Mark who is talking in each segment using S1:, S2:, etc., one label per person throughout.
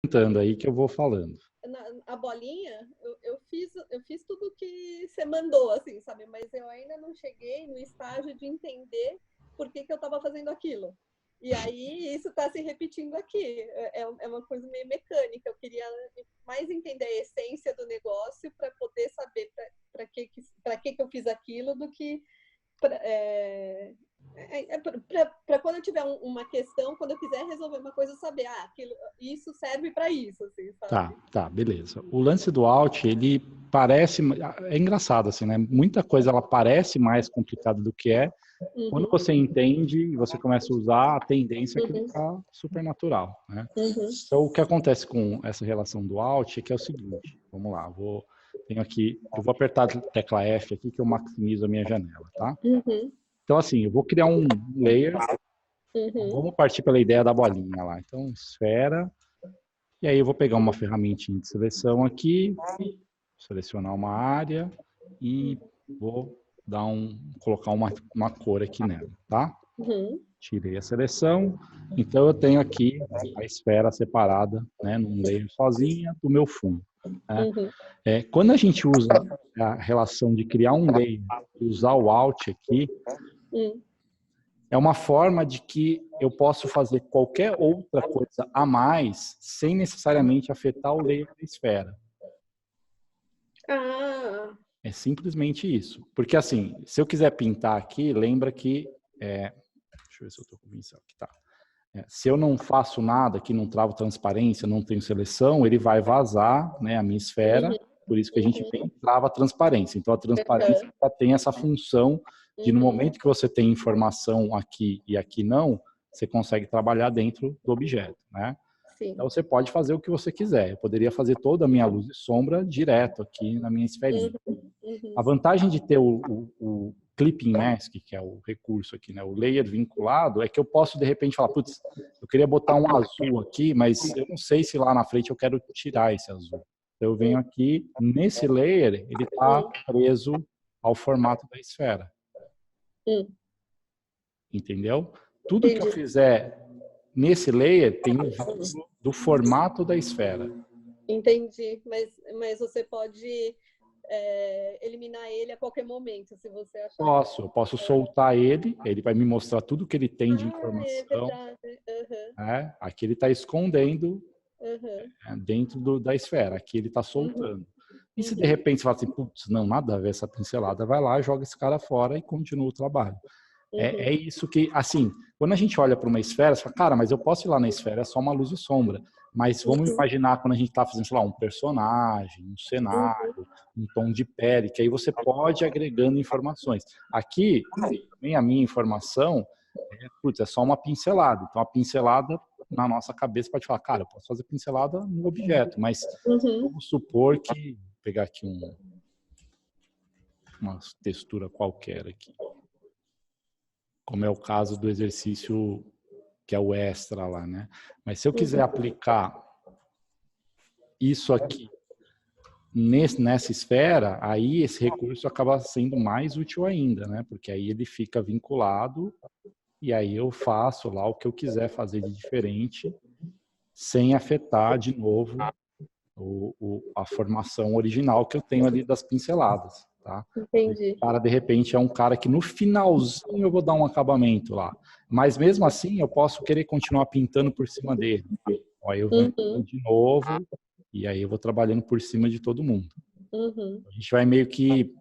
S1: Tentando aí que eu vou falando.
S2: A bolinha, eu fiz tudo que você mandou, assim, sabe? Mas eu ainda não cheguei no estágio de entender por que eu estava fazendo aquilo. E aí isso está se repetindo aqui. É uma coisa meio mecânica. Eu queria mais entender a essência do negócio para poder saber para que eu fiz aquilo do que para quando eu tiver uma questão, quando eu quiser resolver uma coisa, eu saber, isso serve para isso, assim, sabe?
S1: Tá, beleza. O lance do Alt, ele parece, é engraçado assim, né? Muita coisa ela parece mais complicada do que é. Quando você entende e você começa a usar, a tendência é que fica super natural, né? Então, o que acontece com essa relação do Alt é que é o seguinte, vamos lá, eu vou apertar a tecla F aqui que eu maximizo a minha janela, tá? Então, assim, eu vou criar um layer, vamos partir pela ideia da bolinha lá. Então, esfera, e aí eu vou pegar uma ferramentinha de seleção aqui, selecionar uma área e vou colocar uma cor aqui nela, tá? Tirei a seleção, então eu tenho aqui a esfera separada, né, num layer sozinha do meu fundo. Né? Quando a gente usa a relação de criar um layer e usar o Alt aqui, é uma forma de que eu posso fazer qualquer outra coisa a mais sem necessariamente afetar o layer da esfera. É simplesmente isso. Porque assim, se eu quiser pintar aqui, lembra que... deixa eu ver se eu estou com o pincel aqui, tá. Se eu não faço nada, que não travo transparência, não tenho seleção, ele vai vazar, né, a minha esfera, por isso que a gente trava a transparência. Então a transparência tem essa função de no momento que você tem informação aqui e aqui não, você consegue trabalhar dentro do objeto, né? Sim. Então você pode fazer o que você quiser. Eu poderia fazer toda a minha luz e sombra direto aqui na minha esferinha. A vantagem de ter o Clipping Mask, que é o recurso aqui, né, o layer vinculado, é que eu posso de repente falar, putz, eu queria botar um azul aqui, mas eu não sei se lá na frente eu quero tirar esse azul. Eu venho aqui, nesse layer, ele está preso ao formato da esfera. Entendeu? Tudo que eu fizer nesse layer tem um vínculo do formato da esfera.
S2: Entendi, mas você pode eliminar ele a qualquer momento, se você achar.
S1: Eu posso soltar ele vai me mostrar tudo que ele tem de informação.
S2: É verdade.
S1: Né? Aqui ele está escondendo dentro da esfera, aqui ele está soltando. E se de repente você fala assim, putz, não, nada a ver essa pincelada, vai lá, joga esse cara fora e continua o trabalho. É isso que, assim, quando a gente olha para uma esfera, você fala, cara, mas eu posso ir lá na esfera, é só uma luz e sombra. Mas vamos imaginar quando a gente está fazendo, sei lá, um personagem, um cenário, um tom de pele, que aí você pode ir agregando informações. Aqui, também a minha informação é só uma pincelada. Então, a pincelada, na nossa cabeça, pode falar, cara, eu posso fazer pincelada no objeto, mas vamos supor que, vou pegar aqui uma textura qualquer aqui. Como é o caso do exercício que é o extra lá, né? Mas se eu quiser aplicar isso aqui nessa esfera, aí esse recurso acaba sendo mais útil ainda, né? Porque aí ele fica vinculado e aí eu faço lá o que eu quiser fazer de diferente sem afetar de novo a formação original que eu tenho ali das pinceladas. Tá?
S2: Entendi.
S1: O cara, de repente, é um cara que no finalzinho eu vou dar um acabamento lá. Mas mesmo assim, eu posso querer continuar pintando por cima dele. Aí eu vou de novo e aí eu vou trabalhando por cima de todo mundo. A gente vai meio que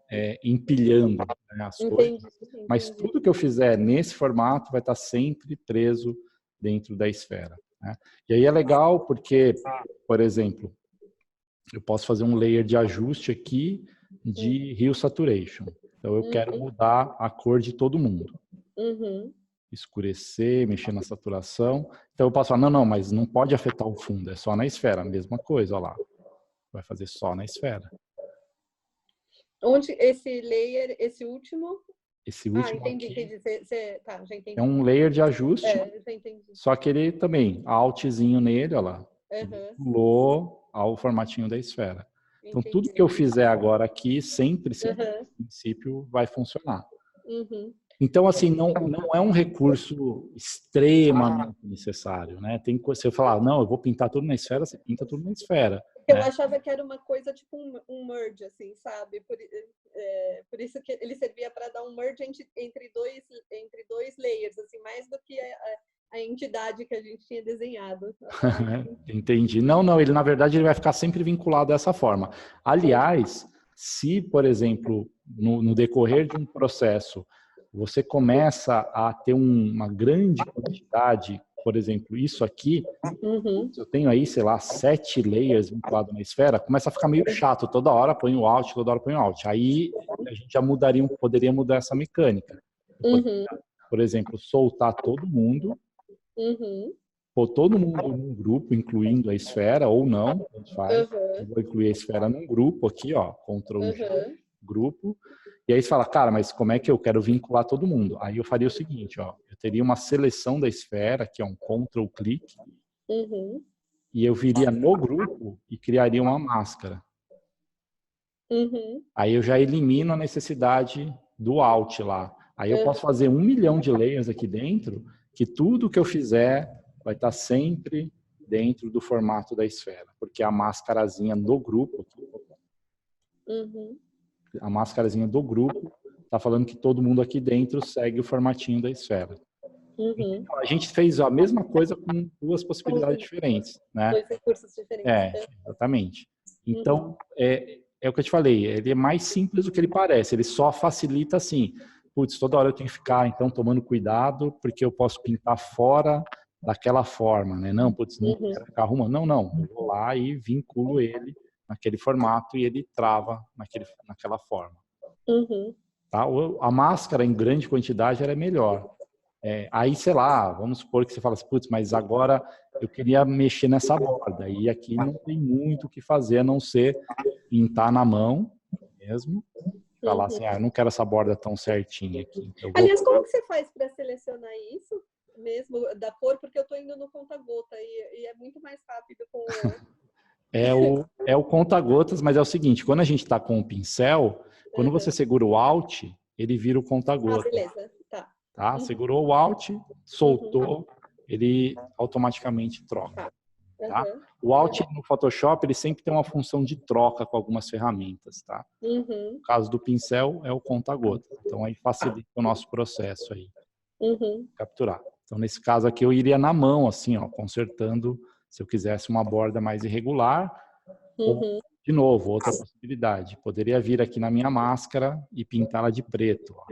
S1: empilhando, né, as coisas. Mas tudo que eu fizer nesse formato vai estar sempre preso dentro da esfera. Né? E aí é legal porque, por exemplo, eu posso fazer um layer de ajuste aqui de Hue Saturation. Então, eu quero mudar a cor de todo mundo. Escurecer, mexer na saturação. Então, eu posso falar, não, mas não pode afetar o fundo, é só na esfera. A mesma coisa, olha lá. Vai fazer só na esfera.
S2: Onde esse layer, esse último...
S1: Esse último
S2: entendi,
S1: aqui
S2: entendi. Tá, já entendi.
S1: é um layer de ajuste,
S2: já entendi.
S1: só que ele também, altzinho nele, olha lá, pulou ao formatinho da esfera. Então, tudo que eu fizer agora aqui, sempre, no princípio, vai funcionar. Então, assim, não é um recurso extremamente necessário, né? Tem que você falar, não, eu vou pintar tudo na esfera, você pinta tudo na esfera.
S2: Eu
S1: Né?
S2: achava que era uma coisa tipo um merge, assim, sabe? Por isso que ele servia para dar um merge entre dois layers, assim, mais do que a entidade que a gente tinha desenhado.
S1: Entendi. Não, ele na verdade ele vai ficar sempre vinculado dessa forma. Aliás, se, por exemplo, no decorrer de um processo, você começa a ter uma grande quantidade, por exemplo, isso aqui, eu tenho aí, sei lá, 7 layers vinculados na esfera, começa a ficar meio chato, toda hora põe o alt, toda hora põe o alt. Aí a gente já poderia mudar essa mecânica. Por exemplo, soltar todo mundo, pôr todo mundo num grupo, incluindo a esfera, ou não, tanto faz. Eu vou incluir a esfera num grupo aqui, ó, Ctrl G, grupo. E aí você fala, cara, mas como é que eu quero vincular todo mundo? Aí eu faria o seguinte, ó, eu teria uma seleção da esfera, que é um Ctrl clique, e eu viria no grupo e criaria uma máscara. Aí eu já elimino a necessidade do alt lá. Aí eu posso fazer 1 milhão de layers aqui dentro, que tudo que eu fizer vai estar sempre dentro do formato da esfera, porque a máscarazinha do grupo, a máscarazinha do grupo está falando que todo mundo aqui dentro segue o formatinho da esfera. Então, a gente fez a mesma coisa com 2 possibilidades diferentes, né?
S2: 2 recursos diferentes.
S1: Exatamente. Então, é o que eu te falei, ele é mais simples do que ele parece, ele só facilita assim, putz, toda hora eu tenho que ficar, então, tomando cuidado, porque eu posso pintar fora daquela forma, né? Não, putz, não quero ficar arrumando. Não, eu vou lá e vinculo ele naquele formato e ele trava naquela forma. Tá? A máscara em grande quantidade era melhor. Aí, sei lá, vamos supor que você fala assim, putz, mas agora eu queria mexer nessa borda, e aqui não tem muito o que fazer, a não ser pintar na mão mesmo, falar assim, eu não quero essa borda tão certinha aqui.
S2: Aliás, como que você faz para selecionar isso mesmo, da cor? Porque eu estou indo no conta-gota e é muito mais rápido com
S1: É o conta-gotas, mas é o seguinte, quando a gente está com o pincel, quando você segura o Alt, ele vira o conta-gota.
S2: Beleza,
S1: tá? Segurou o Alt, soltou, ele automaticamente troca. Tá? O Alt no Photoshop ele sempre tem uma função de troca com algumas ferramentas. Tá? No caso do pincel é o conta-gota. Então aí facilita o nosso processo aí. Capturar. Então nesse caso aqui eu iria na mão, assim, ó, consertando se eu quisesse uma borda mais irregular. Ou, de novo, outra possibilidade. Poderia vir aqui na minha máscara e pintá-la de preto. Ó.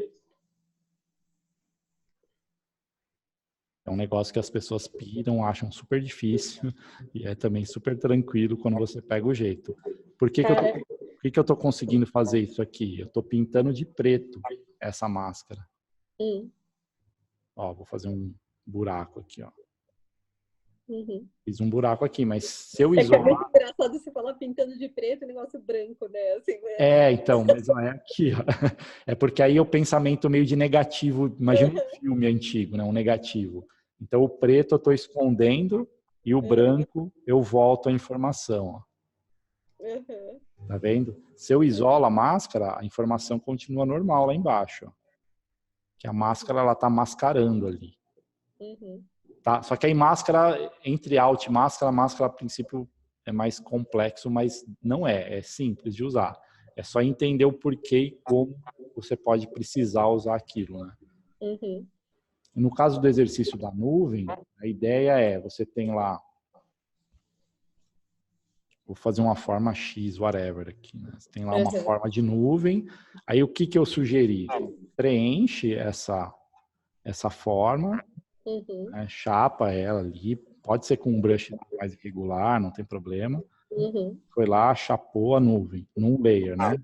S1: É um negócio que as pessoas piram, acham super difícil e é também super tranquilo quando você pega o jeito. Por que que eu tô conseguindo fazer isso aqui? Eu tô pintando de preto essa máscara. Ó, vou fazer um buraco aqui, ó. Fiz um buraco aqui, mas se eu isolar...
S2: É muito engraçado você falar pintando de preto e negócio branco, né? Assim,
S1: então, mas não é aqui, ó. É porque aí é o pensamento meio de negativo. Imagina um filme antigo, né? Um negativo. Então, o preto eu estou escondendo e o branco eu volto a informação. Ó. Tá vendo? Se eu isolo a máscara, a informação continua normal lá embaixo. Ó. Que a máscara ela tá mascarando ali. Tá? Só que aí máscara, entre alt e máscara, a máscara a princípio é mais complexo, mas não é. É simples de usar. É só entender o porquê e como você pode precisar usar aquilo, né? No caso do exercício da nuvem, a ideia é, você tem lá, vou fazer uma forma X, whatever aqui, né? Você tem lá uma forma de nuvem, aí o que eu sugeri? Preenche essa forma, né? Chapa ela ali, pode ser com um brush mais irregular, não tem problema. Foi lá, chapou a nuvem, num layer, né?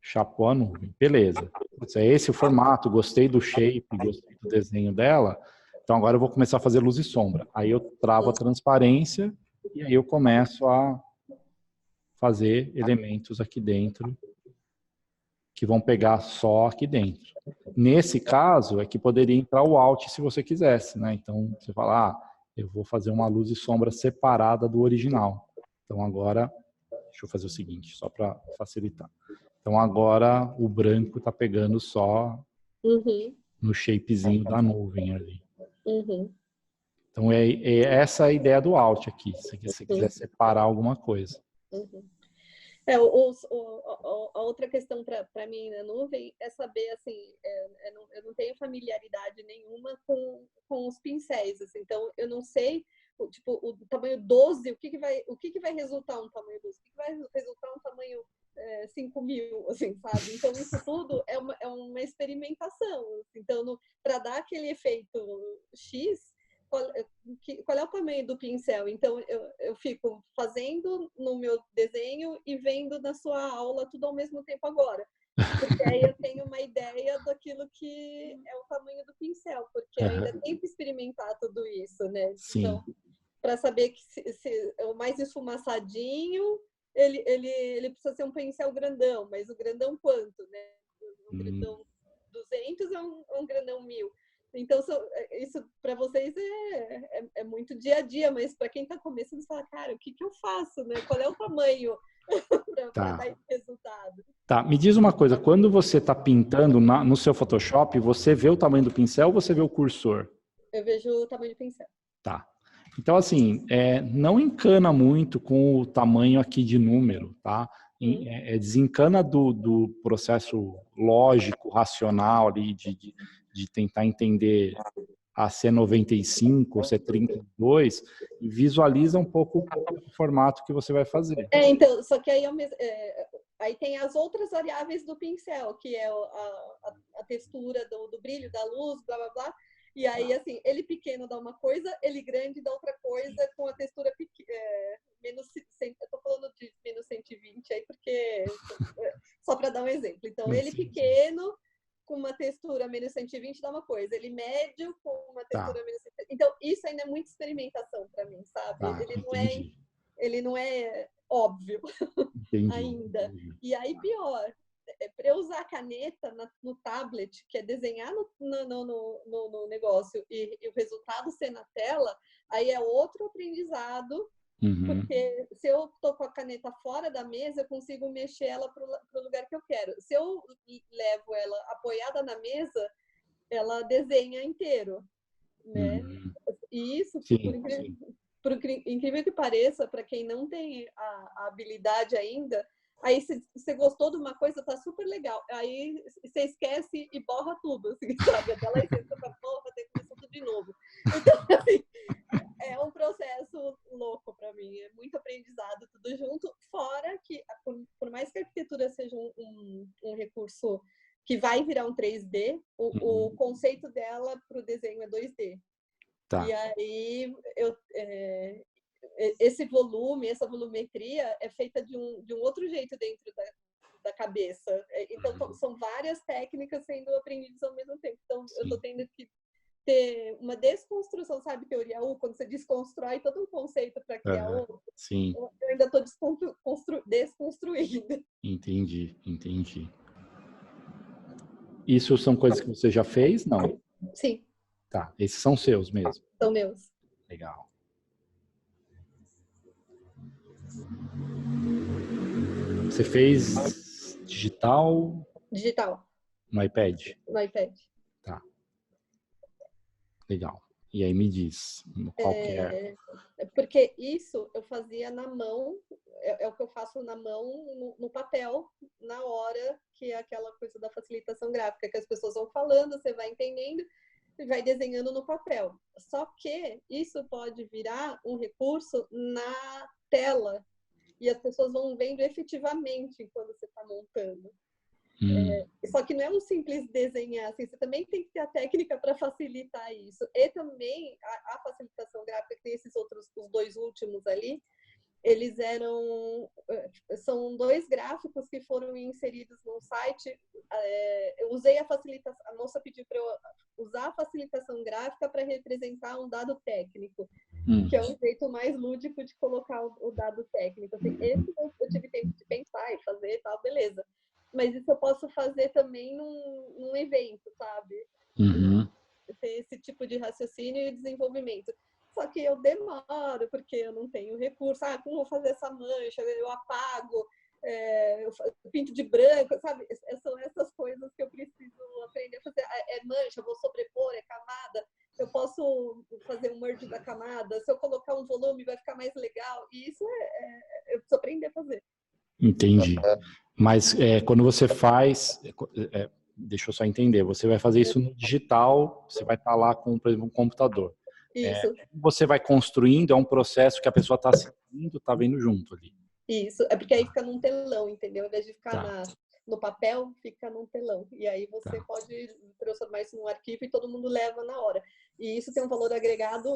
S1: Chapou a nuvem, beleza. É esse o formato, gostei do shape, gostei do desenho dela, então agora eu vou começar a fazer luz e sombra. Aí eu travo a transparência e aí eu começo a fazer elementos aqui dentro que vão pegar só aqui dentro. Nesse caso é que poderia entrar o Alt se você quisesse, né? Então você fala, eu vou fazer uma luz e sombra separada do original. Então agora, deixa eu fazer o seguinte, só para facilitar. Então agora o branco está pegando só
S2: Uhum.
S1: no shapezinho da nuvem ali.
S2: Uhum.
S1: Então, é essa a ideia do Alt aqui, se você quiser separar alguma coisa.
S2: Uhum. A outra questão para mim na nuvem é saber, assim, eu não tenho familiaridade nenhuma com os pincéis, assim, então eu não sei, tipo, o tamanho 12, o que vai resultar um tamanho 12, o que vai resultar um tamanho 5.000, assim, sabe? Então isso tudo é uma experimentação, assim. Então para dar aquele efeito X, qual é o tamanho do pincel? Então, eu fico fazendo no meu desenho e vendo na sua aula tudo ao mesmo tempo agora. Porque aí eu tenho uma ideia daquilo que é o tamanho do pincel, porque ainda tem que experimentar tudo isso, né?
S1: Sim.
S2: Então, para saber que se o mais esfumaçadinho, ele precisa ser um pincel grandão, mas o grandão quanto, né? O grandão 200 é um grandão 1.000. Então, isso para vocês é muito dia a dia, mas para quem está começando, você fala, cara, o que eu faço, né? Qual é o tamanho para dar esse resultado?
S1: Tá, me diz uma coisa, quando você está pintando no seu Photoshop, você vê o tamanho do pincel ou você vê o cursor?
S2: Eu vejo o tamanho do pincel.
S1: Tá. Então, assim, não encana muito com o tamanho aqui de número, tá? Desencana do processo lógico, racional ali, de tentar entender a C95 ou C32 e visualiza um pouco o formato que você vai fazer.
S2: Então, só que aí, aí tem as outras variáveis do pincel, que é a textura do brilho, da luz, blá, blá, blá. E aí, assim, ele pequeno dá uma coisa, ele grande dá outra coisa, com a textura menos... Eu tô falando de menos 120 aí, porque... Só para dar um exemplo. Então, ele pequeno, com uma textura menos 120 dá uma coisa. Ele médio, com uma textura menos 120. Então, isso ainda é muita experimentação para mim, sabe? Ele não é óbvio ainda. E aí, pior, para eu usar a caneta no tablet, que é desenhar no negócio e o resultado ser na tela, aí é outro aprendizado, porque se eu estou com a caneta fora da mesa, eu consigo mexer ela para o lugar que eu quero. Se eu levo ela apoiada na mesa, ela desenha inteiro, né? E isso, por incrível que pareça, para quem não tem a habilidade ainda, aí se você gostou de uma coisa, tá super legal. Aí você esquece e borra tudo, assim, sabe? Até lá você fala, porra, tem que começar tudo de novo. Então, assim, é um processo louco para mim. É muito aprendizado, tudo junto. Fora que, por mais que a arquitetura seja um recurso que vai virar um 3D, o conceito dela para o desenho é 2D. Tá. E aí, esse volume, essa volumetria é feita de um outro jeito dentro da cabeça. Então, são várias técnicas sendo aprendidas ao mesmo tempo. Então, eu estou tendo que ter uma desconstrução, sabe, teoria U, quando você desconstrói todo um conceito para criar outro.
S1: Sim.
S2: Eu ainda estou desconstruindo.
S1: Entendi. Isso são coisas que você já fez? Não?
S2: Sim.
S1: Tá, esses são seus mesmo?
S2: São meus.
S1: Legal. Você fez digital?
S2: Digital.
S1: No iPad?
S2: No iPad.
S1: Tá. Legal. E aí me diz, qual que é?
S2: Porque isso eu fazia na mão, é o que eu faço na mão, no papel, na hora, que é aquela coisa da facilitação gráfica, que as pessoas vão falando, você vai entendendo e vai desenhando no papel. Só que isso pode virar um recurso na tela, e as pessoas vão vendo efetivamente quando você está montando. Só que não é um simples desenhar, assim, você também tem que ter a técnica para facilitar isso. E também a facilitação gráfica, que tem esses outros, os dois últimos ali, eles são 2 gráficos que foram inseridos no site. Eu usei a facilitação, a moça pediu para eu usar a facilitação gráfica para representar um dado técnico, que é um jeito mais lúdico de colocar o dado técnico. Assim, esse eu tive tempo de pensar e fazer e tal, beleza. Mas isso eu posso fazer também num evento, sabe? Ter esse tipo de raciocínio e desenvolvimento. Só que eu demoro, porque eu não tenho recurso. Como vou fazer essa mancha? Eu apago, eu pinto de branco, sabe? São essas coisas que eu preciso aprender a fazer. é mancha, vou sobrepor, é camada. Eu posso fazer um merge da camada. Se eu colocar um volume, vai ficar mais legal. E isso eu preciso aprender a fazer.
S1: Entendi. Mas quando você faz... deixa eu só entender. Você vai fazer isso no digital, você vai estar lá com, por exemplo, um computador.
S2: Isso.
S1: Você vai construindo, é um processo que a pessoa está seguindo, está vendo junto ali.
S2: Isso. É porque aí fica num telão, entendeu? Ao invés de ficar no papel, fica num telão. E aí você pode transformar isso num arquivo e todo mundo leva na hora. E isso tem um valor agregado,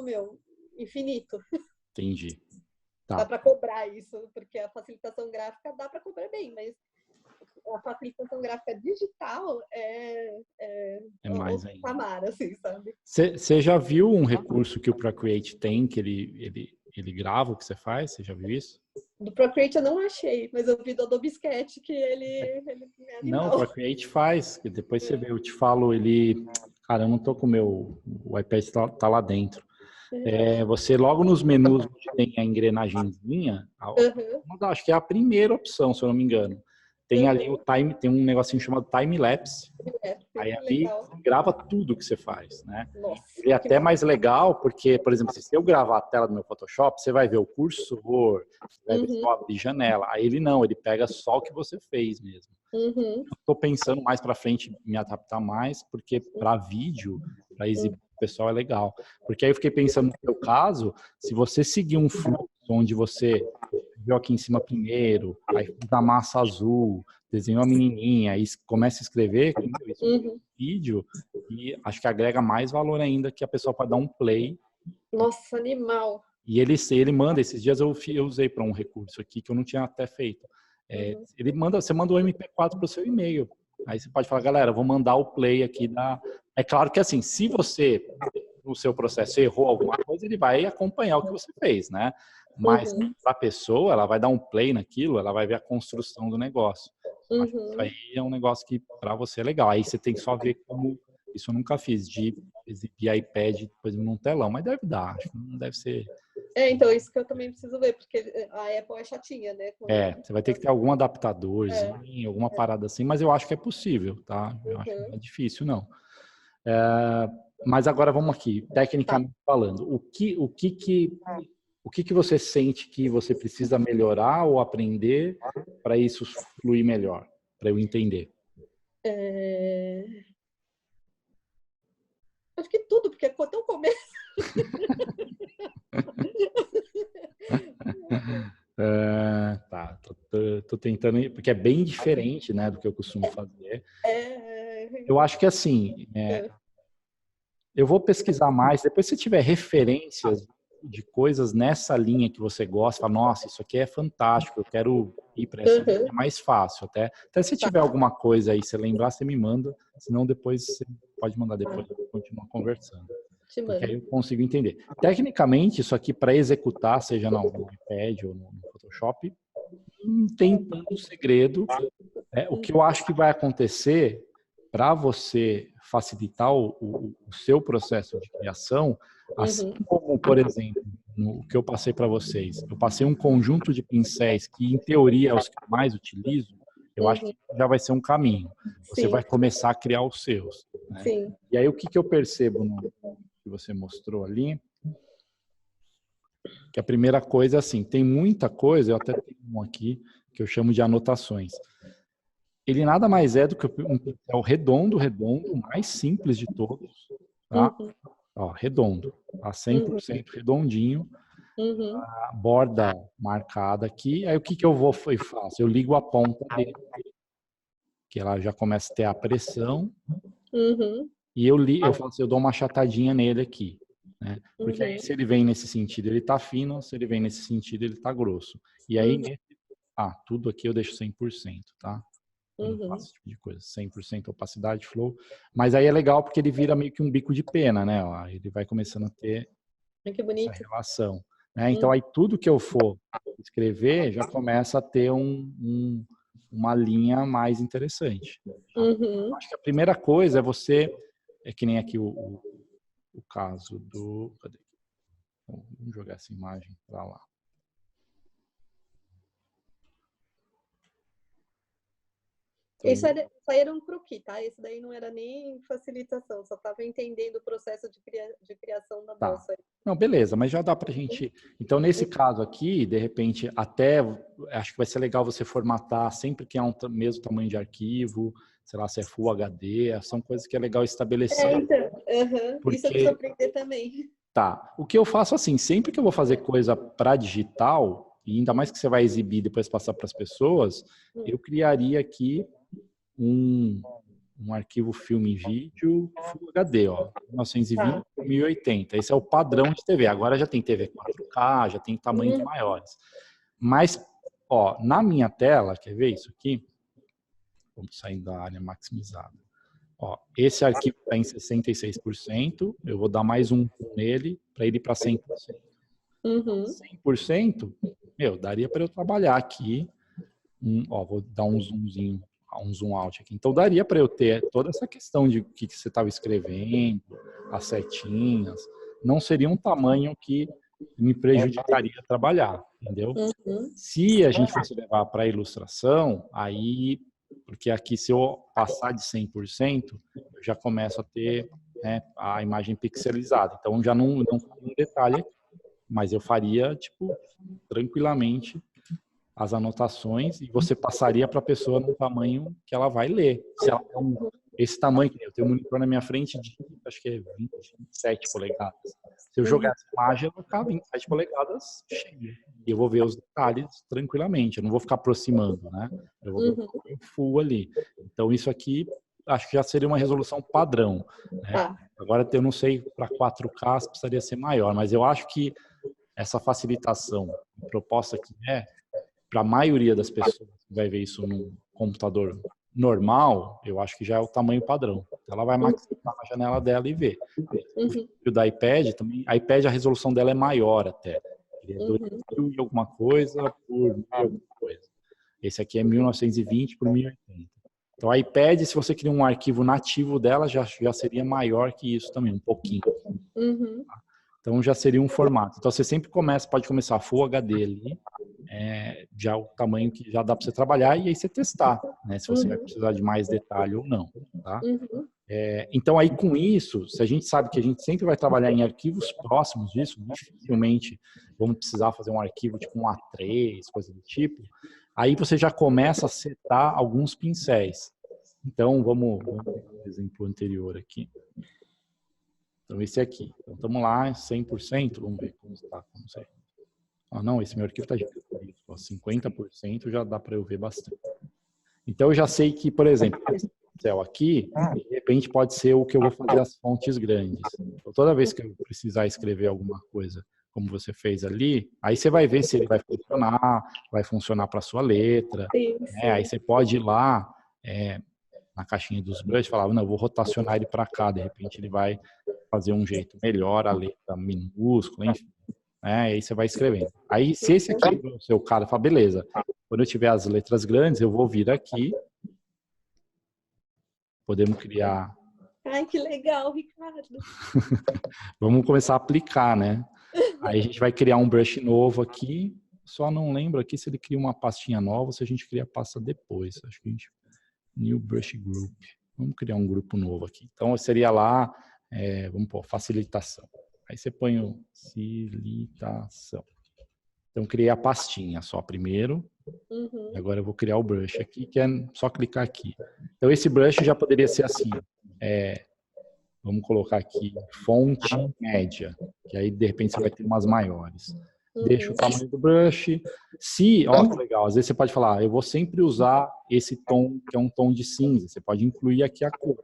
S2: infinito.
S1: Entendi. Tá.
S2: Dá para cobrar isso, porque a facilitação gráfica dá para cobrar bem, mas a facilitação gráfica digital é
S1: mais ainda.
S2: Patamar, assim, sabe?
S1: Você já viu um recurso que o Procreate tem, que ele grava o que você faz? Você já viu isso?
S2: Do Procreate eu não achei, mas eu vi do Adobe Sketch que ele é animal.
S1: Não, o Procreate faz, que depois você vê, eu te falo, cara, eu não tô com o iPad tá lá dentro. Você logo nos menus onde tem a engrenagemzinha, acho que é a primeira opção, se eu não me engano. Tem ali tem um negocinho chamado time-lapse. Aí ali grava tudo que você faz, né?
S2: Nossa,
S1: ele é até mais legal porque, por exemplo, se eu gravar a tela do meu Photoshop, você vai ver o cursor, vai ver só abrir janela. Aí ele não, ele pega só o que você fez mesmo. Estou pensando mais para frente me adaptar mais, porque para vídeo, para exibir o pessoal é legal. Porque aí eu fiquei pensando no seu caso, se você seguir um fluxo onde você viu aqui em cima primeiro, aí faz a massa azul, desenhou a menininha, aí começa a escrever, isso vídeo, e acho que agrega mais valor ainda que a pessoa pode dar um play.
S2: Nossa, animal.
S1: E ele manda, esses dias eu usei para um recurso aqui que eu não tinha até feito. Você manda o MP4 para o seu e-mail. Aí você pode falar, galera, vou mandar o play aqui da... É claro que assim, se você, no seu processo, errou alguma coisa, ele vai acompanhar o que você fez, né? Mas para a pessoa, ela vai dar um play naquilo, ela vai ver a construção do negócio. Isso aí é um negócio que para você é legal. Aí você tem que só ver como... Isso eu nunca fiz, de exibir iPad, por exemplo, num telão, mas deve dar, acho que não deve ser...
S2: Então, isso que eu também preciso ver, porque a Apple é chatinha, né?
S1: Você vai ter que ter algum adaptadorzinho, alguma parada assim, mas eu acho que é possível, tá? Eu acho que não é difícil, não. Mas agora vamos aqui, tecnicamente falando, o que você sente que você precisa melhorar ou aprender para isso fluir melhor, para eu entender?
S2: Acho que tudo, porque é tão começo.
S1: Tô tentando, porque é bem diferente, né, do que eu costumo fazer. Eu acho que assim, eu vou pesquisar mais, depois se tiver referências de coisas nessa linha que você gosta, fala, nossa, isso aqui é fantástico, eu quero ir para essa linha, é mais fácil. Até se tiver alguma coisa aí, se lembrar, você me manda, senão depois você pode mandar depois, eu continuo conversando. Porque aí eu consigo entender. Tecnicamente, isso aqui para executar, seja no iPad ou no Photoshop, não tem tanto segredo. O que eu acho que vai acontecer para você facilitar o seu processo de criação, assim como, por exemplo, no que eu passei para vocês, eu passei um conjunto de pincéis que, em teoria, é os que eu mais utilizo, eu acho que já vai ser um caminho. Você vai começar a criar os seus. Né? E aí, o que eu percebo no que você mostrou ali, que a primeira coisa é assim, tem muita coisa, eu até tenho um aqui, que eu chamo de anotações. Ele nada mais é do que um pincel redondo, o mais simples de todos, tá? Ó, redondo, tá 100% redondinho, a borda marcada aqui, aí o que eu vou e faço? Eu ligo a ponta dele, que ela já começa a ter a pressão, e eu falo assim, eu dou uma achatadinha nele aqui, né? Porque aí se ele vem nesse sentido, ele tá fino, se ele vem nesse sentido, ele tá grosso. E aí, tudo aqui eu deixo 100%, tá? Eu não faço esse tipo de coisa, 100% opacidade, flow. Mas aí é legal porque ele vira meio que um bico de pena, né? Ó, ele vai começando a ter essa relação. Né? Então aí tudo que eu for escrever já começa a ter uma linha mais interessante. Tá? Acho que a primeira coisa é você, que nem aqui o caso do... Cadê? Vamos jogar essa imagem para lá. Então,
S2: Isso aí era um croquis, tá? Esse daí não era nem facilitação, só estava entendendo o processo de criação da
S1: tá.
S2: bolsa.
S1: Não, beleza, mas já dá para a gente... Então, nesse caso aqui, de repente, até acho que vai ser legal você formatar sempre que é um mesmo tamanho de arquivo, sei lá, se é Full HD, são coisas que é legal estabelecer.
S2: Então, isso eu preciso
S1: Porque,
S2: aprender também.
S1: tá, o que eu faço assim, sempre que eu vou fazer coisa para digital, e ainda mais que você vai exibir e depois passar para as pessoas, eu criaria aqui um arquivo filme em vídeo Full HD, ó, 1920 por 1080. Esse é o padrão de TV. Agora já tem TV 4K, já tem tamanhos maiores. Mas, ó, na minha tela, quer ver isso aqui? Vamos sair da área maximizada. Ó, esse arquivo está em 66%, eu vou dar mais um nele para ele ir para 100%. 100%, meu, daria para eu trabalhar aqui. Ó, vou dar um zoomzinho, um zoom out aqui. Então, daria para eu ter toda essa questão de o que você estava escrevendo, as setinhas. Não seria um tamanho que me prejudicaria trabalhar, entendeu? Se a gente fosse levar para a ilustração, aí, porque aqui se eu passar de 100%, eu já começo a ter, né, a imagem pixelizada. Então, já não faria um detalhe aqui, mas eu faria, tipo, tranquilamente as anotações e você passaria para a pessoa no tamanho que ela vai ler. Se ela tem esse tamanho, eu tenho um monitor na minha frente de, acho que é 27 polegadas. Se eu jogar essa imagem, ela vai ficar 27 polegadas cheia. E eu vou ver os detalhes tranquilamente. Eu não vou ficar aproximando, né? Eu vou ver o full ali. Então, isso aqui, acho que já seria uma resolução padrão, né? Agora, eu não sei, para 4K precisaria ser maior, mas eu acho que essa facilitação, a proposta que é, para a maioria das pessoas que vai ver isso num computador normal, eu acho que já é o tamanho padrão. Ela vai maximizar na janela dela e ver. O da iPad também, a iPad, a resolução dela é maior até. Ele é 2000 e alguma coisa por 1000 e alguma coisa. Esse aqui é 1920 por 1080. Então, a iPad, se você criar um arquivo nativo dela, já seria maior que isso também, um pouquinho. Então, já seria um formato. Então, você sempre pode começar Full HD ali, já o tamanho que já dá para você trabalhar e aí você testar, né? Se você vai precisar de mais detalhe ou não, tá? Então, aí com isso, se a gente sabe que a gente sempre vai trabalhar em arquivos próximos disso, dificilmente vamos precisar fazer um arquivo tipo um A3, coisa do tipo, aí você já começa a setar alguns pincéis. Então, vamos pegar um exemplo anterior aqui. Então, esse aqui. Então, estamos lá, 100%, vamos ver como está, não sei. Ah, não, esse meu arquivo está gigante. 50% já dá para eu ver bastante. Então, eu já sei que, por exemplo, esse pincel aqui, de repente pode ser o que eu vou fazer as fontes grandes. Então, toda vez que eu precisar escrever alguma coisa como você fez ali, aí você vai ver se ele vai funcionar para a sua letra. Né? Aí você pode ir lá na caixinha dos brushes e falar, não, eu vou rotacionar ele para cá, de repente ele vai fazer um jeito melhor, a letra minúscula, enfim. Aí você vai escrevendo. Aí, se esse aqui é o seu cara, fala, beleza, quando eu tiver as letras grandes, eu vou vir aqui. Podemos criar...
S2: Ai, que legal, Ricardo.
S1: Vamos começar a aplicar, né? Aí a gente vai criar um brush novo aqui. Só não lembro aqui se ele cria uma pastinha nova ou se a gente cria a pasta depois. Acho que a gente... New Brush Group. Vamos criar um grupo novo aqui. Então, seria lá, vamos pôr, facilitação. Aí você põe o facilitação. Então, criei a pastinha só primeiro. Agora eu vou criar o brush aqui, que é só clicar aqui. Então, esse brush já poderia ser assim. Vamos colocar aqui fonte média, que aí, de repente, você vai ter umas maiores. Deixa o tamanho do brush. Ó, que legal, às vezes você pode falar, eu vou sempre usar esse tom, que é um tom de cinza. Você pode incluir aqui a cor.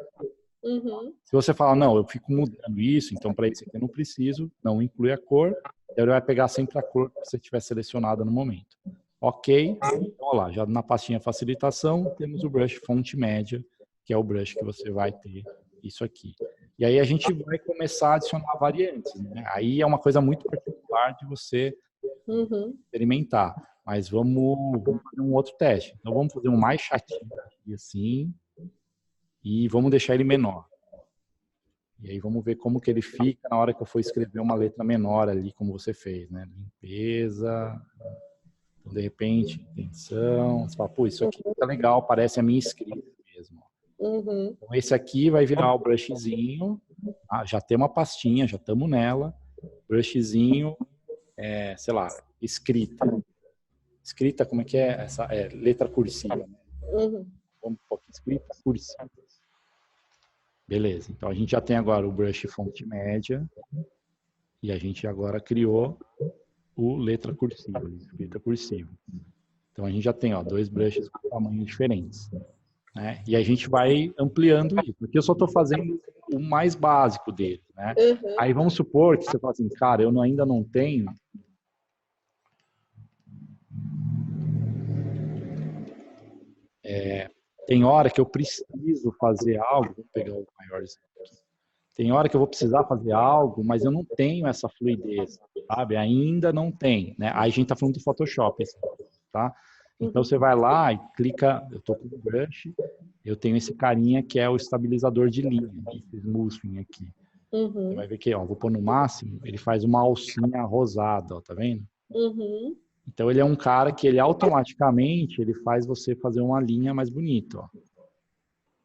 S1: Se você falar, não, eu fico mudando isso, então para isso aqui eu não preciso, não inclui a cor, ele vai pegar sempre a cor que você tiver selecionada no momento. Ok, então, olha lá, já na pastinha facilitação, temos o brush fonte média, que é o brush que você vai ter isso aqui. E aí a gente vai começar a adicionar variantes, né? Aí é uma coisa muito particular de você experimentar. Mas vamos fazer um outro teste. Então vamos fazer um mais chatinho aqui, assim, e vamos deixar ele menor. E aí vamos ver como que ele fica na hora que eu for escrever uma letra menor ali, como você fez, né? Limpeza. Então, de repente, intenção. Você fala, pô, isso aqui tá legal, parece a minha escrita.
S2: Uhum.
S1: Então, esse aqui vai virar o brushzinho. Já tem uma pastinha, já estamos nela. Brushzinho, sei lá, escrita. Escrita, como é que é? Essa letra cursiva. Né?
S2: Uhum.
S1: Vamos pôr aqui, escrita cursiva. Beleza, então a gente já tem agora o brush fonte média e a gente agora criou o letra cursiva, escrita cursiva. Então a gente já tem 2 brushes com tamanhos diferentes. Né? E a gente vai ampliando isso, porque eu só estou fazendo o mais básico dele. Né?
S2: Uhum.
S1: Aí vamos supor que você fala assim, cara, eu ainda não tenho tem hora que eu preciso fazer algo, vou pegar o maiorzinho aqui. Tem hora que eu vou precisar fazer algo, mas eu não tenho essa fluidez, sabe? Ainda não tem, né? Aí a gente tá falando do Photoshop, assim, tá? Então você vai lá e clica, eu tô com o brush, eu tenho esse carinha que é o estabilizador de linha, esse smoothing aqui. Você vai ver que, vou pôr no máximo, ele faz uma alcinha rosada, tá vendo?
S2: Uhum.
S1: Então ele é um cara que ele automaticamente ele faz você fazer uma linha mais bonita, ó.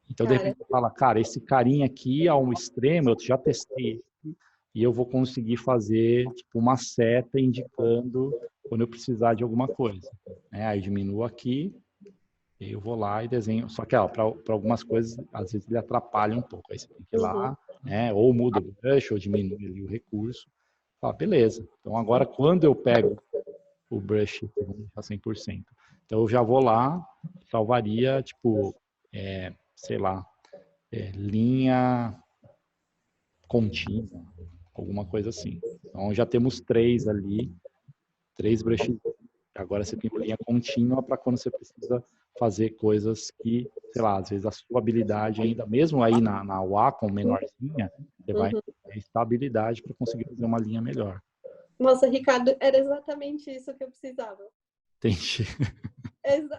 S1: Então, de repente, você fala, cara, esse carinha aqui ao extremo, eu já testei e eu vou conseguir fazer tipo uma seta indicando quando eu precisar de alguma coisa. Né? Aí diminuo aqui, eu vou lá e desenho. Só que para algumas coisas, às vezes ele atrapalha um pouco. Aí você tem que ir lá, né? Ou muda o brush, ou diminui ali o recurso. Fala, beleza. Então agora quando eu pego o brush a 100%, então eu já vou lá, salvaria, tipo, sei lá, linha contínua, alguma coisa assim. Então já temos 3 ali, 3 brushes. Agora você tem uma linha contínua para quando você precisa fazer coisas que, sei lá, às vezes a sua habilidade ainda, mesmo aí na Wacom menorzinha, você vai ter estabilidade para conseguir fazer uma linha melhor.
S2: Nossa, Ricardo, era exatamente isso que eu precisava.
S1: Entendi.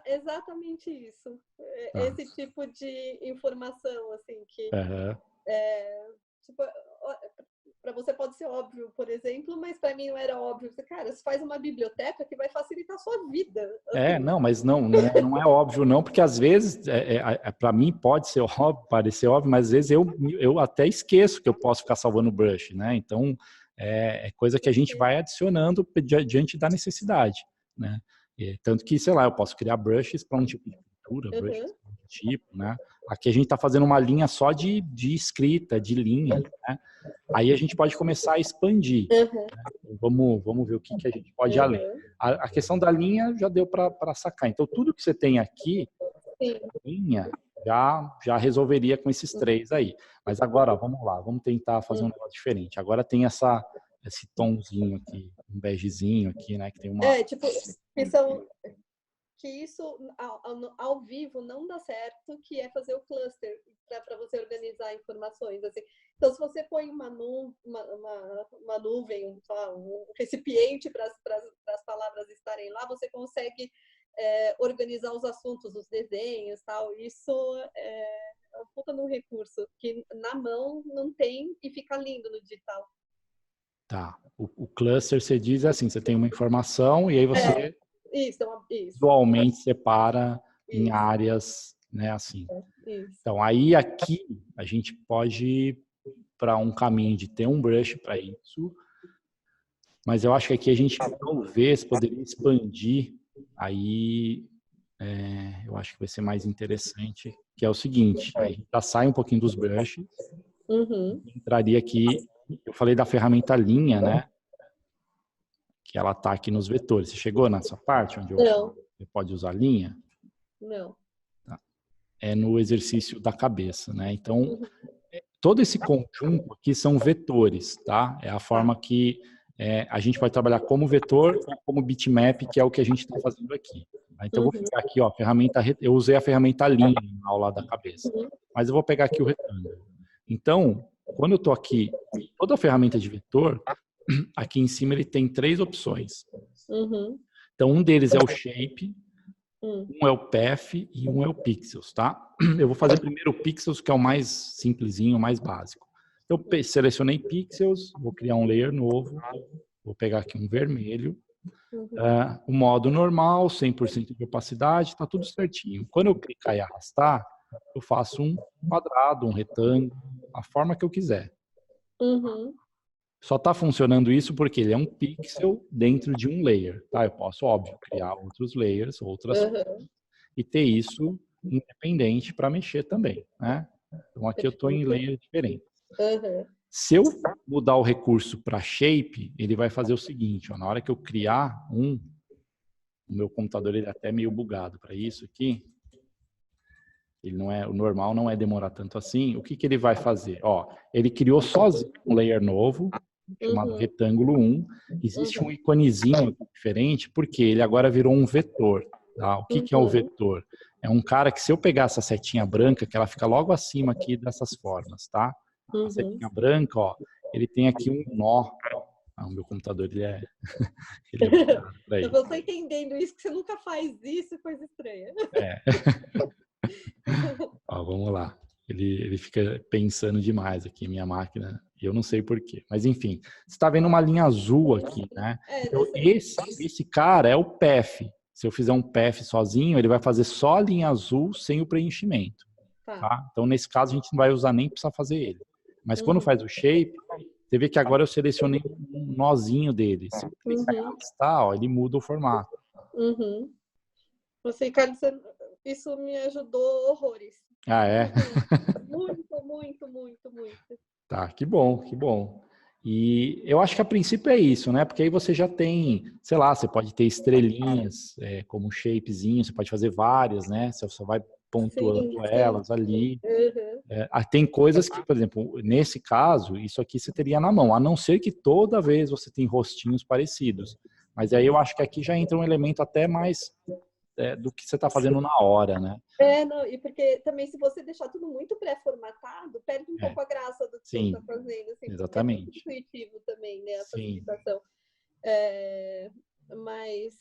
S2: Exatamente isso. Esse tipo de informação, assim, que tipo, para você pode ser óbvio, por exemplo, mas para mim não era óbvio. Cara, você faz uma biblioteca que vai facilitar a sua vida.
S1: Assim. Não, mas não é óbvio não, porque às vezes, para mim pode ser óbvio, parecer óbvio, mas às vezes eu até esqueço que eu posso ficar salvando o brush, né? Então, é coisa que a gente vai adicionando diante da necessidade, né? Tanto que, sei lá, eu posso criar brushes para um tipo de pintura, brushes para um tipo, né? Aqui a gente está fazendo uma linha só de escrita, de linha, né? Aí a gente pode começar a expandir. Né? Vamos ver o que a gente pode ir além. A questão da linha já deu para sacar. Então, tudo que você tem aqui, linha, já resolveria com esses 3 aí. Mas agora, vamos lá, vamos tentar fazer um negócio diferente. Agora tem esse tomzinho aqui, um begezinho aqui, né? Que tem uma...
S2: tipo, que isso ao vivo não dá certo, que é fazer o cluster para você organizar informações. Assim. Então, se você põe uma nuvem, um recipiente para as palavras estarem lá, você consegue organizar os assuntos, os desenhos, tal. Isso é um puta de um recurso que na mão não tem e fica lindo no digital.
S1: Tá. O cluster, você diz assim, você tem uma informação e aí você
S2: isso.
S1: visualmente separa em áreas, né, assim. Então, aí aqui a gente pode ir para um caminho de ter um brush para isso, mas eu acho que aqui a gente talvez poderia expandir, aí eu acho que vai ser mais interessante, que é o seguinte, a gente já sai um pouquinho dos brushes, entraria aqui, eu falei da ferramenta linha, né, que ela está aqui nos vetores. Você chegou nessa parte onde você pode usar linha?
S2: Não.
S1: Tá. É no exercício da cabeça, né? Então, todo esse conjunto aqui são vetores, tá? É a forma que a gente pode trabalhar como vetor ou como bitmap, que é o que a gente está fazendo aqui. Tá? Então, eu vou pegar aqui, ó, eu usei a ferramenta linha na aula da cabeça, mas eu vou pegar aqui o retângulo. Então, quando eu estou aqui, toda a ferramenta de vetor, aqui em cima ele tem 3 opções. Então, um deles é o shape, um é o path e um é o pixels, tá? Eu vou fazer primeiro o pixels, que é o mais simplesinho, o mais básico. Eu selecionei pixels, vou criar um layer novo, vou pegar aqui um vermelho, o modo normal, 100% de opacidade, tá tudo certinho. Quando eu clicar e arrastar, eu faço um quadrado, um retângulo, a forma que eu quiser.
S2: Uhum.
S1: Só está funcionando isso porque ele é um pixel dentro de um layer, tá? Eu posso, óbvio, criar outros layers, outras coisas, e ter isso independente para mexer também, né? Então aqui eu estou em layer diferente. Se eu mudar o recurso para shape, ele vai fazer o seguinte, ó, na hora que eu criar o meu computador ele é até meio bugado para isso aqui. Ele não é, o normal não é demorar tanto assim. O que que ele vai fazer? Ó, ele criou sozinho um layer novo, chamado retângulo 1. Existe um iconezinho aqui diferente, porque ele agora virou um vetor. Tá? O que que é o vetor? É um cara que se eu pegar essa setinha branca, que ela fica logo acima aqui dessas formas, tá? A setinha branca, ó, ele tem aqui um nó. Ah, o meu computador, ele é bugado pra
S2: Eu
S1: isso.
S2: tô entendendo isso, que você nunca faz isso, coisa estranha.
S1: É. Ó, vamos lá. Ele fica pensando demais aqui, minha máquina, e eu não sei por quê. Mas, enfim, você está vendo uma linha azul aqui, né? Então, esse cara é o path. Se eu fizer um path sozinho, ele vai fazer só a linha azul sem o preenchimento. Tá? Então, nesse caso, a gente não vai usar nem precisar fazer ele. Mas quando faz o shape, você vê que agora eu selecionei um nozinho dele. Se eu clicar em listar, ó, ele muda o formato.
S2: Você, Ricardo, isso me ajudou horrores.
S1: Ah, é?
S2: Muito, muito, muito, muito.
S1: Tá, que bom, que bom. E eu acho que a princípio é isso, né? Porque aí você já tem, sei lá, você pode ter estrelinhas como shapezinho, você pode fazer várias, né? Você só vai pontuando elas ali. Tem coisas que, por exemplo, nesse caso, isso aqui você teria na mão, a não ser que toda vez você tem rostinhos parecidos. Mas aí eu acho que aqui já entra um elemento até mais do que você está fazendo na hora, né?
S2: Não, e porque também se você deixar tudo muito pré-formatado, perde um pouco a graça do que você está fazendo. Assim,
S1: exatamente.
S2: É muito intuitivo também, né, a
S1: Sim.
S2: facilitação. Mas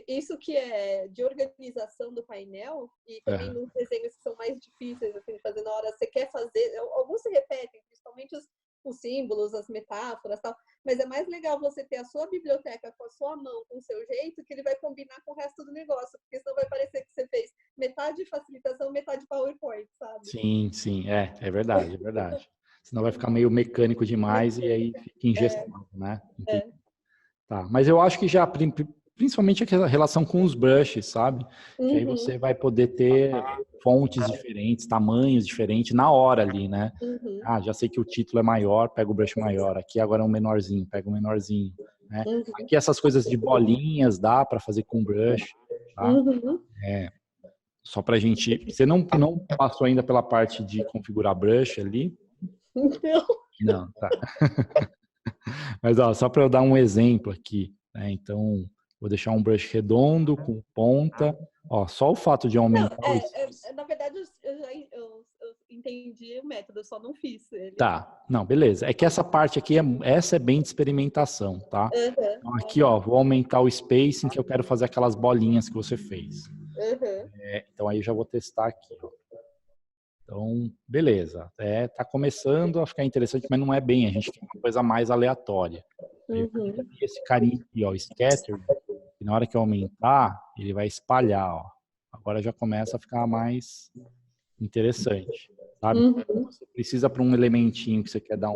S2: isso que é de organização do painel, e também nos desenhos que são mais difíceis assim, de fazer na hora, você quer fazer, alguns se repetem, principalmente os símbolos, as metáforas, tal, mas é mais legal você ter a sua biblioteca com a sua mão, com o seu jeito, que ele vai combinar com o resto do negócio, porque senão vai parecer que você fez metade facilitação, metade PowerPoint, sabe?
S1: Sim, sim, é verdade, é verdade. Senão vai ficar meio mecânico demais e aí fica engessado, né? Tá, mas eu acho que já, principalmente a relação com os brushes, sabe? Que aí você vai poder ter fontes diferentes, tamanhos diferentes na hora ali, né? Ah, já sei que o título é maior, pega o brush maior. Aqui agora é um menorzinho, pega um menorzinho, né? Aqui essas coisas de bolinhas dá para fazer com brush, tá? Só pra gente... Você não passou ainda pela parte de configurar brush ali? Não, tá. Mas ó, só para eu dar um exemplo aqui, né? Então, vou deixar um brush redondo com ponta. Ó, só o fato de aumentar
S2: na verdade, eu entendi o método, eu só não fiz ele.
S1: Tá, não, beleza. É que essa parte aqui, essa é bem de experimentação, tá? Então, aqui, ó, vou aumentar o spacing que eu quero fazer aquelas bolinhas que você fez. Então, aí eu já vou testar aqui, ó. Então, beleza. Tá começando a ficar interessante, mas não é bem. A gente quer uma coisa mais aleatória. Aí eu esse carinha aqui, ó, scatter, e na hora que eu aumentar, ele vai espalhar, ó. Agora já começa a ficar mais interessante, sabe? Você precisa para um elementinho que você quer dar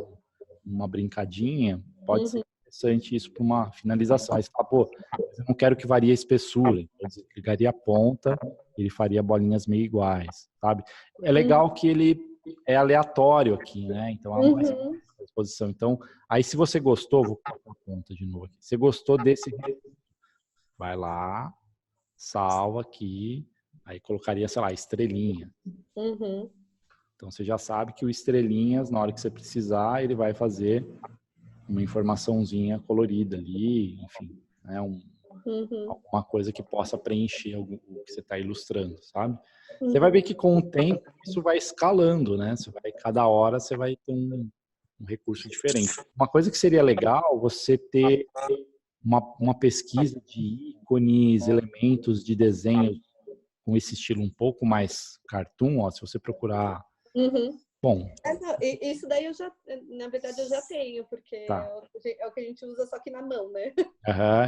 S1: uma brincadinha, pode ser interessante isso para uma finalização. Aí você fala, pô, eu não quero que varie a espessura, então eu desligaria a ponta, ele faria bolinhas meio iguais, sabe? É legal que ele é aleatório aqui, né? Então, é mais exposição. Então, aí se você gostou, vou colocar a ponta de novo aqui. Você gostou desse, vai lá, salva aqui, aí colocaria, sei lá, estrelinha. Então, você já sabe que o estrelinhas, na hora que você precisar, ele vai fazer uma informaçãozinha colorida ali, enfim, né? Alguma coisa que possa preencher o que você está ilustrando, sabe? Você vai ver que com o tempo isso vai escalando, né? Cada hora você vai ter um recurso diferente. Uma coisa que seria legal você ter uma pesquisa de ícones, elementos de desenho com esse estilo um pouco mais cartoon, ó, se você procurar... Bom...
S2: Isso daí na verdade eu já tenho, porque é o que a gente usa só que na mão, né?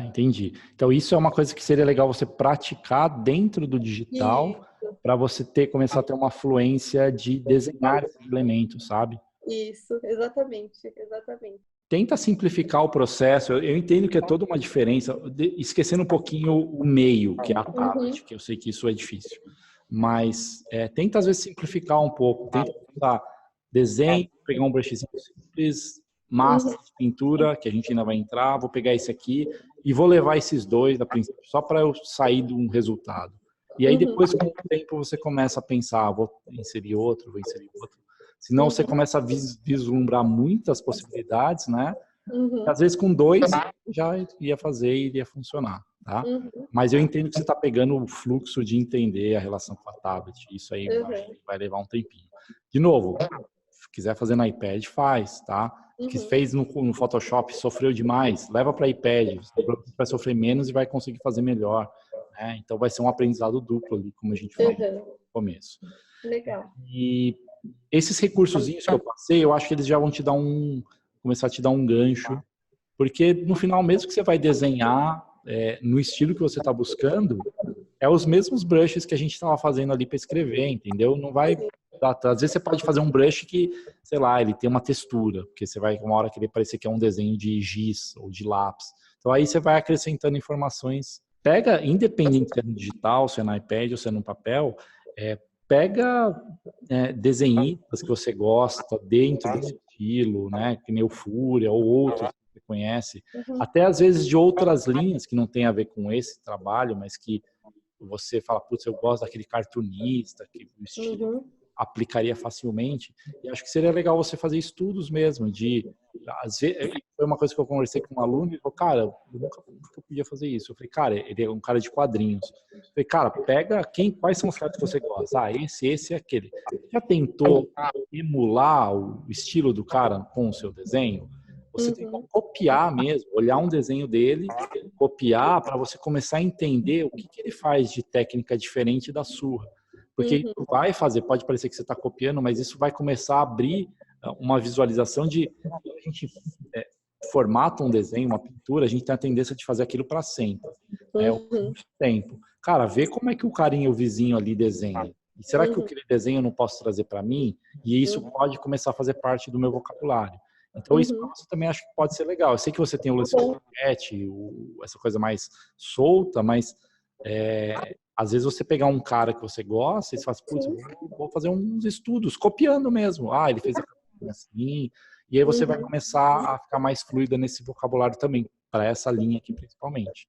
S1: Entendi. Então isso é uma coisa que seria legal você praticar dentro do digital para você começar a ter uma fluência de desenhar esses elementos, sabe?
S2: Isso, exatamente, exatamente.
S1: Tenta simplificar o processo. Eu entendo que é toda uma diferença, esquecendo um pouquinho o meio, que é a tablet, que eu sei que isso é difícil. Mas tenta, às vezes, simplificar um pouco. Tenta usar desenho, pegar um brushzinho simples, massa de pintura, que a gente ainda vai entrar, vou pegar esse aqui e vou levar esses dois, a princípio, só para eu sair de um resultado. E aí, depois, com o tempo, você começa a pensar, vou inserir outro, vou inserir outro. Senão você começa a vislumbrar muitas possibilidades, né? Às vezes com 2 já ia fazer e iria funcionar, tá? Mas eu entendo que você está pegando o fluxo de entender a relação com a tablet. Isso aí vai levar um tempinho. De novo, se quiser fazer no iPad, faz, tá? Que fez no Photoshop, sofreu demais, leva para iPad. Você vai sofrer menos e vai conseguir fazer melhor, né? Então vai ser um aprendizado duplo ali, como a gente falou no começo.
S2: Legal.
S1: E esses recursozinhos que eu passei, eu acho que eles já vão começar a te dar um gancho, porque no final, mesmo que você vai desenhar no estilo que você está buscando, é os mesmos brushes que a gente estava fazendo ali para escrever, entendeu? Não vai às vezes você pode fazer um brush que, sei lá, ele tem uma textura, porque você vai uma hora querer parecer que é um desenho de giz ou de lápis. Então aí você vai acrescentando informações. Pega, independente se é no digital, se é no iPad ou se é no papel, pega desenhistas que você gosta dentro desse estilo, né? Que nem o Fúria ou outros que você conhece. Até às vezes de outras linhas que não tem a ver com esse trabalho, mas que você fala, putz, eu gosto daquele cartunista, que o estilo aplicaria facilmente. E acho que seria legal você fazer estudos mesmo, às vezes, foi uma coisa que eu conversei com um aluno, ele falou, cara, eu nunca podia fazer isso. Eu falei, cara, ele é um cara de quadrinhos. Eu falei, cara, pega quais são os caras que você gosta? Ah, esse e aquele. Já tentou emular o estilo do cara com o seu desenho? Você tem que copiar mesmo, olhar um desenho dele, copiar para você começar a entender o que ele faz de técnica diferente da sua. Porque isso vai fazer, pode parecer que você está copiando, mas isso vai começar a abrir uma visualização de... A gente formata um desenho, uma pintura, a gente tem a tendência de fazer aquilo para sempre. Muito tempo. Cara, vê como é que o carinha, o vizinho ali desenha. E será que aquele desenho eu não posso trazer para mim? E isso pode começar a fazer parte do meu vocabulário. Então, isso para você também acho que pode ser legal. Eu sei que você tem o lance do sketch, essa coisa mais solta, mas às vezes você pegar um cara que você gosta e você fala, putz, vou fazer uns estudos, copiando mesmo. Ah, ele fez assim. E aí você vai começar a ficar mais fluida nesse vocabulário também, para essa linha aqui principalmente.